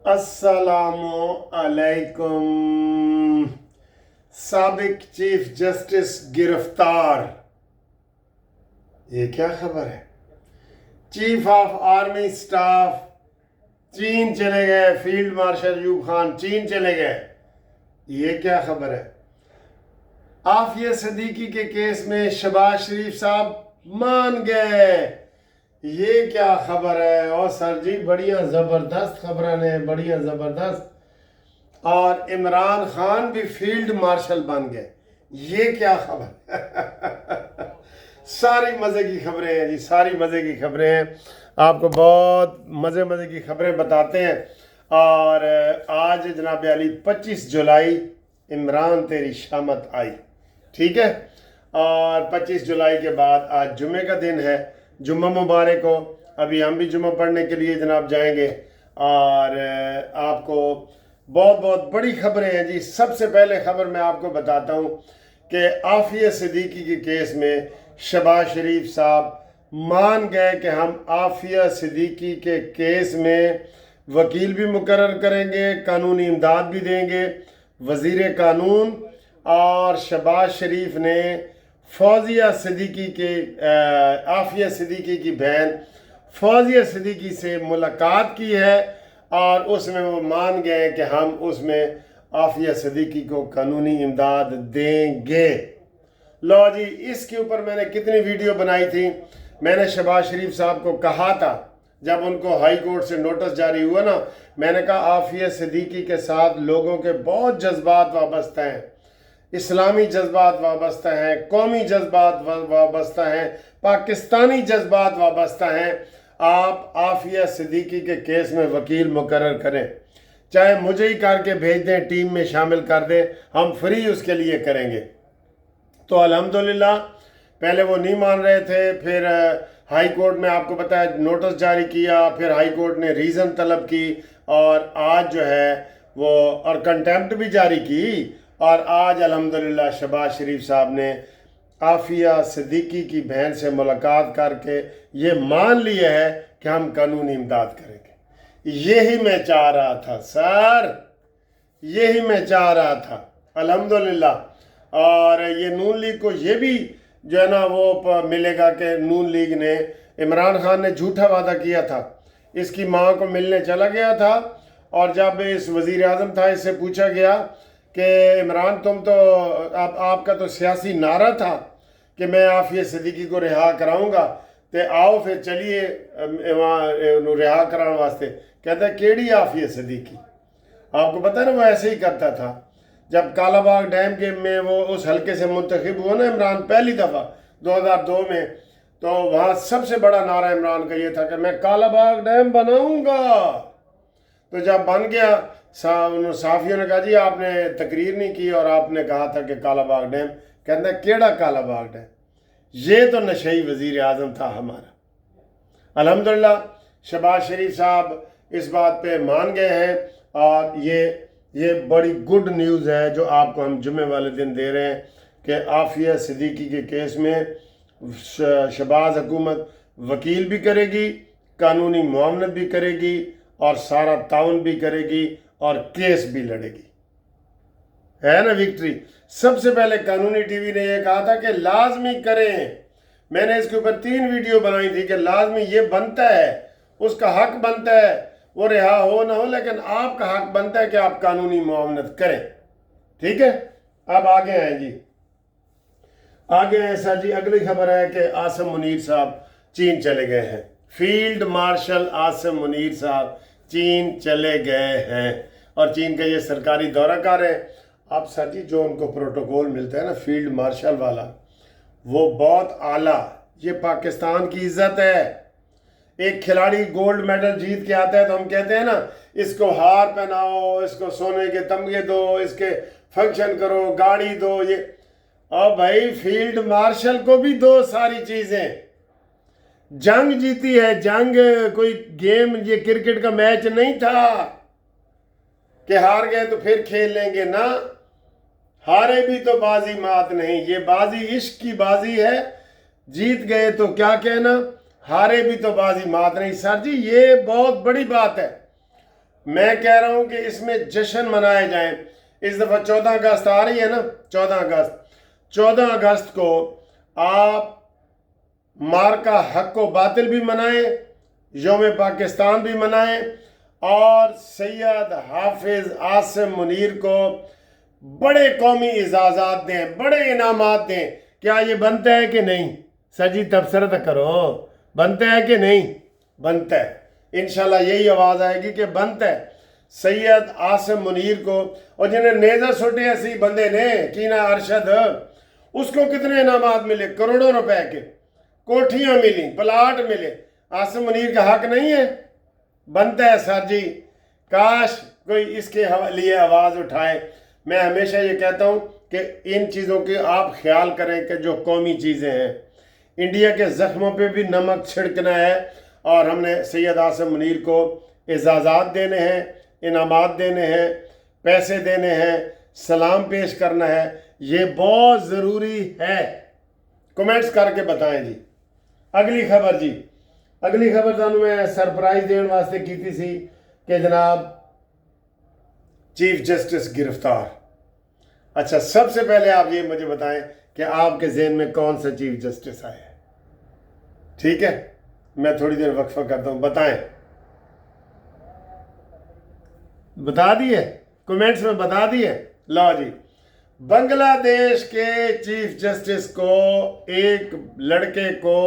अस्सलामु अलैकुम। साबिक चीफ जस्टिस गिरफ्तार, ये क्या खबर है? चीफ ऑफ आर्मी स्टाफ चीन चले गए, फील्ड मार्शल अयूब खान चीन चले गए, ये क्या खबर है? आफिया सिद्दीकी के केस में शहबाज शरीफ साहब मान गए, ये क्या खबर है? और सर जी बड़िया ज़बरदस्त खबर ने, बड़िया ज़बरदस्त। और इमरान खान भी फील्ड मार्शल बन गए, ये क्या खबर? सारी मज़े की खबरें हैं जी, सारी मज़े की खबरें हैं। आपको बहुत मज़े की खबरें बताते हैं। और आज जनाब अली 25 जुलाई इमरान तेरी शामत आई, ठीक है। और 25 जुलाई के बाद आज जुमे का दिन है, जुम्मा मुबारक हो। अभी हम भी जुम्मा पढ़ने के लिए जनाब जाएंगे। और आपको बहुत बहुत बड़ी खबरें हैं जी। सबसे पहले खबर मैं आपको बताता हूँ कि आफिया सिद्दीकी के केस में शहबाज शरीफ साहब मान गए कि हम आफिया सिद्दीकी के केस में वकील भी मुकर्रर करेंगे, कानूनी इमदाद भी देंगे। वज़ीर कानून और शहबाज शरीफ ने फौजिया सिद्दीकी के आफिया सिद्दीकी की बहन फौजिया सिद्दीकी से मुलाकात की है और उसमें वो मान गए कि हम उसमें आफिया सिद्दीकी को कानूनी इमदाद देंगे। लो जी, इसके ऊपर मैंने कितनी वीडियो बनाई थी। मैंने शहबाज शरीफ साहब को कहा था, जब उनको हाई कोर्ट से नोटिस जारी हुआ ना, मैंने कहा आफिया सिद्दीकी के साथ लोगों के बहुत जज्बात वाबस्ता हैं, इस्लामी जज्बात वाबस्ता हैं, कौमी जज्बात वाबस्ता हैं, पाकिस्तानी जज्बात वाबस्ता हैं। आप आफिया सिद्दीकी के केस में वकील मुकर्रर करें, चाहे मुझे ही करके भेज दें, टीम में शामिल कर दें, हम फ्री उसके लिए करेंगे। तो अल्हम्दुलिल्लाह पहले वो नहीं मान रहे थे, फिर हाई कोर्ट में आपको पता है नोटिस जारी किया, फिर हाई कोर्ट ने रीज़न तलब की और आज जो है वो और कंटेम्प्ट भी जारी की। और आज अल्हम्दुलिल्लाह शहबाज शरीफ साहब ने आफिया सिद्दीकी की बहन से मुलाकात करके ये मान लिया है कि हम कानूनी इमदाद करेंगे। यही मैं चाह रहा था सर, यही मैं चाह रहा था अल्हम्दुलिल्लाह। और ये नून लीग को ये भी जो है ना वो मिलेगा कि नून लीग ने, इमरान खान ने झूठा वादा किया था, इसकी माँ को मिलने चला गया था। और जब इस वज़ीर आज़म था, इससे पूछा गया कि इमरान तुम तो आपका तो सियासी नारा था कि मैं आफिया सिद्दीकी को रिहा कराऊंगा, तो आओ फिर चलिए वहाँ रिहा कराने वास्ते। कहता है केड़ी आफिया सिद्दीकी? आपको पता है ना वो ऐसे ही करता था। जब कालाबाग डैम के में वो उस हल्के से मुंतखब हुआ ना इमरान पहली दफ़ा 2002 में, तो वहाँ सबसे बड़ा नारा इमरान का ये था कि मैं कालाबाग डैम बनाऊंगा। तो जब बन गया, साफियों ने कहा जी आपने तकरीर नहीं की और आपने कहा था कि कालाबाग डैम। कहता है केड़ा कालाबाग डैम? ये तो नशई वज़ीर आज़म था हमारा। अल्हम्दुलिल्लाह शहबाज शरीफ साहब इस बात पे मान गए हैं और ये बड़ी गुड न्यूज़ है जो आपको हम जुमे वाले दिन दे रहे हैं कि आफिया सिद्दीकी के केस में शहबाज हुकूमत वकील भी करेगी, कानूनी मुआवनत भी करेगी और सारा ताउन भी करेगी और केस भी लड़ेगी, है ना विक्ट्री। सबसे पहले कानूनी टीवी ने यह कहा था कि लाजमी करें। मैंने इसके ऊपर 3 वीडियो बनाई थी कि लाजमी ये बनता है, उसका हक बनता है, वो रिहा हो ना हो, लेकिन आपका हक बनता है कि आप कानूनी मुआवनत करें, ठीक है। अब आगे हैं जी, आगे ऐसा जी अगली खबर है कि आसिम मुनीर साहब चीन चले गए हैं। फील्ड मार्शल आसिम मुनीर साहब चीन चले गए हैं और चीन का ये सरकारी दौरा कर रहे हैं। अब सर जी जो उनको प्रोटोकॉल मिलता है ना फील्ड मार्शल वाला, वो बहुत आला, ये पाकिस्तान की इज्जत है। एक खिलाड़ी गोल्ड मेडल जीत के आता है तो हम कहते हैं ना इसको हार पहनाओ, इसको सोने के तमगे दो, इसके फंक्शन करो, गाड़ी दो, ये। और भाई फील्ड मार्शल को भी दो सारी चीजें। जंग जीती है, जंग कोई गेम, ये क्रिकेट का मैच नहीं था कि हार गए तो फिर खेल लेंगे ना। हारे भी तो बाजी मात नहीं, ये बाजी इश्क की बाजी है। जीत गए तो क्या कहना, हारे भी तो बाजी मात नहीं। सर जी ये बहुत बड़ी बात है। मैं कह रहा हूं कि इसमें जश्न मनाए जाएं। इस दफ़ा 14 अगस्त आ रही है ना, 14 अगस्त को आप मार्का हक व बातिल भी मनाएं, यौम पाकिस्तान भी मनाएं, और सैयद हाफिज आसिम मुनीर को बड़े कौमी इजाज़ात दें, बड़े इनामात दें। क्या ये बनता है कि नहीं? सर जी तबसरा तो करो, बनता है कि नहीं? बनता है। इंशाल्लाह यही आवाज़ आएगी कि बनता है। सैयद आसिम मुनीर को, और जिन्हें नेज़र सुटे ऐसी बंदे ने कीना अरशद, उसको कितने इनामात मिले? करोड़ों रुपए के, कोठियां मिली, प्लाट मिले। आसिम मुनीर का हक नहीं है? बनता है सर जी। काश कोई इसके लिए आवाज़ उठाए। मैं हमेशा ये कहता हूँ कि इन चीज़ों के आप ख्याल करें कि जो कौमी चीज़ें हैं, इंडिया के ज़ख्मों पे भी नमक छिड़कना है, और हमने सैयद आसिम मुनीर को एजाज़ात देने हैं, इनामात देने हैं, पैसे देने हैं, सलाम पेश करना है। ये बहुत ज़रूरी है। कमेंट्स करके बताएं जी। अगली खबर जी, अगली खबर ਤੁਹਾਨੂੰ मैं सरप्राइज देने वास्ते की थी कि जनाब चीफ जस्टिस गिरफ्तार। अच्छा, सबसे पहले आप ये मुझे बताएं कि आपके ज़हन में कौन सा चीफ जस्टिस आया है? ठीक है, मैं थोड़ी देर वक्फा करता हूं, बताएं। बता दिए कमेंट्स में, बता दिए। लो जी, बांग्लादेश के चीफ जस्टिस को एक लड़के को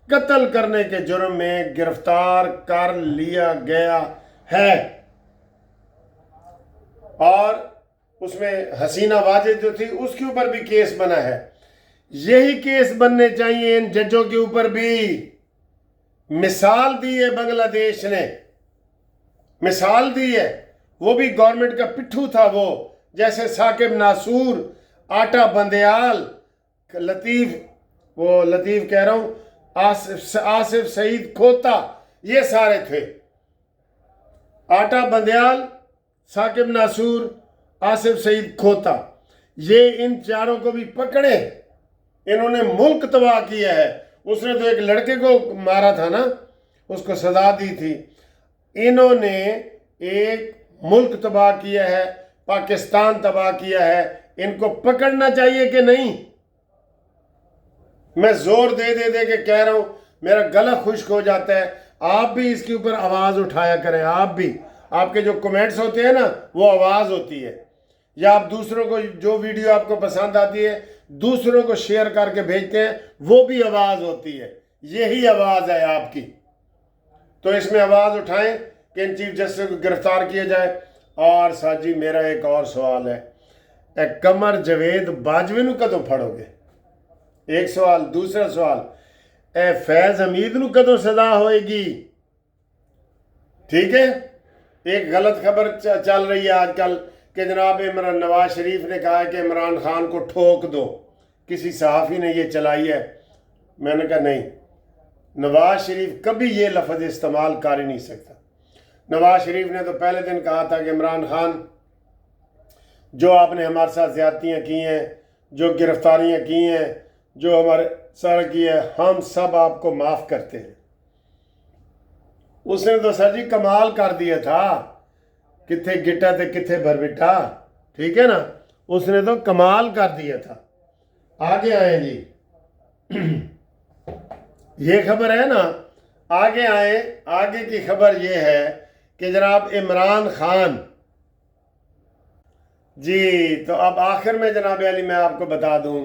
कत्ल करने के जुर्म में गिरफ्तार कर लिया गया है, और उसमें हसीना वाजिद जो थी उसके ऊपर भी केस बना है। यही केस बनने चाहिए इन जजों के ऊपर भी। मिसाल दी है बांग्लादेश ने, मिसाल दी है। वो भी गवर्नमेंट का पिट्ठू था वो, जैसे साकिब नासूर, आटा बंदयाल, लतीफ कह रहा हूं, आसिफ सईद खोता, ये सारे थे। आटा बंदयाल, साकिब नासूर, आसिफ सईद खोता, ये इन चारों को भी पकड़े। इन्होंने मुल्क तबाह किया है। उसने तो एक लड़के को मारा था ना, उसको सजा दी थी। इन्होंने एक मुल्क तबाह किया है, पाकिस्तान तबाह किया है। इनको पकड़ना चाहिए कि नहीं? मैं जोर दे के कह रहा हूं, मेरा गला खुश्क हो जाता है। आप भी इसके ऊपर आवाज उठाया करें। आप भी, आपके जो कमेंट्स होते हैं ना, वो आवाज होती है। या आप दूसरों को, जो वीडियो आपको पसंद आती है, दूसरों को शेयर करके भेजते हैं, वो भी आवाज होती है। यही आवाज है आपकी। तो इसमें आवाज उठाएं कि इन चीफ जस्टिस को गिरफ्तार किया जाए। और साथ जी मेरा एक और सवाल है, कमर जवेद बाजवे नू कदों फड़ोगे? एक सवाल। दूसरा सवाल, फैज हमीद नू कदों सजा होएगी? ठीक है। एक गलत खबर चल रही है आजकल कि जनाब नवाज शरीफ ने कहा है कि इमरान खान को ठोक दो। किसी सहाफ़ी ने ये चलाई है। मैंने कहा नहीं, नवाज शरीफ कभी ये लफ्ज़ इस्तेमाल कर ही नहीं सकता। नवाज शरीफ ने तो पहले दिन कहा था कि इमरान खान, जो आपने हमारे साथ ज़्यादतियाँ की हैं, जो गिरफ्तारियाँ की हैं, जो हमारे सर की है, हम सब आपको माफ़ करते हैं। उसने तो सर जी कमाल कर दिया था, किथे गिटा ते किथे भरबिटा। ठीक है ना, उसने तो कमाल कर दिया था। आगे आए जी, ये खबर है ना, आगे आए। आगे की खबर ये है कि जनाब इमरान खान जी, तो अब आखिर में जनाब अली मैं आपको बता दूं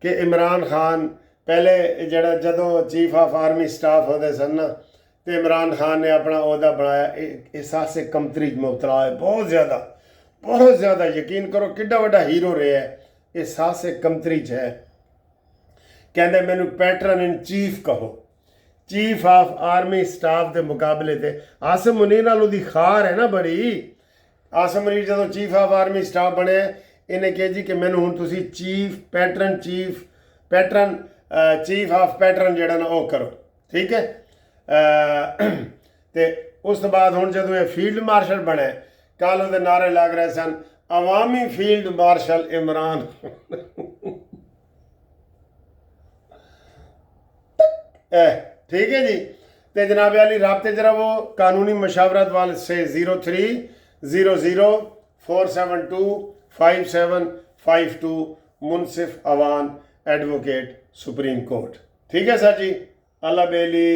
कि इमरान खान पहले जदों चीफ ऑफ आर्मी स्टाफ होते सन ना, तो इमरान खान ने अपना ओहदा बनाया एहसास कमतरी मुबतला है, बहुत ज़्यादा। यकीन करो किड्डा वड्डा हीरो रहा है, एहसास कमतरी है। कहते मैनू पैटर्न इन चीफ कहो। चीफ ऑफ आर्मी स्टाफ के मुकाबले थे आसिम मुनीर नाल उहदी खार है ना बड़ी। आसिम मुनीर जदों चीफ ऑफ आर्मी स्टाफ बने, इन्हें कहा जी कि मैनू हुण तुसी चीफ ऑफ पैटर्न जिहड़ा ना वो करो। ठीक है। तो उस तो बाद हुण जदों ये फील्ड मार्शल बने, कल उहदे नारे लग रहे सन, अवामी फील्ड मार्शल इमरान। ठीक है जी। تے جناب علی رابطے جرا وہ قانونی مشاورت والے سے 0300472572 منصف اوان ایڈوکیٹ سپریم کورٹ. ٹھیک ہے سر جی, اللہ بیلی.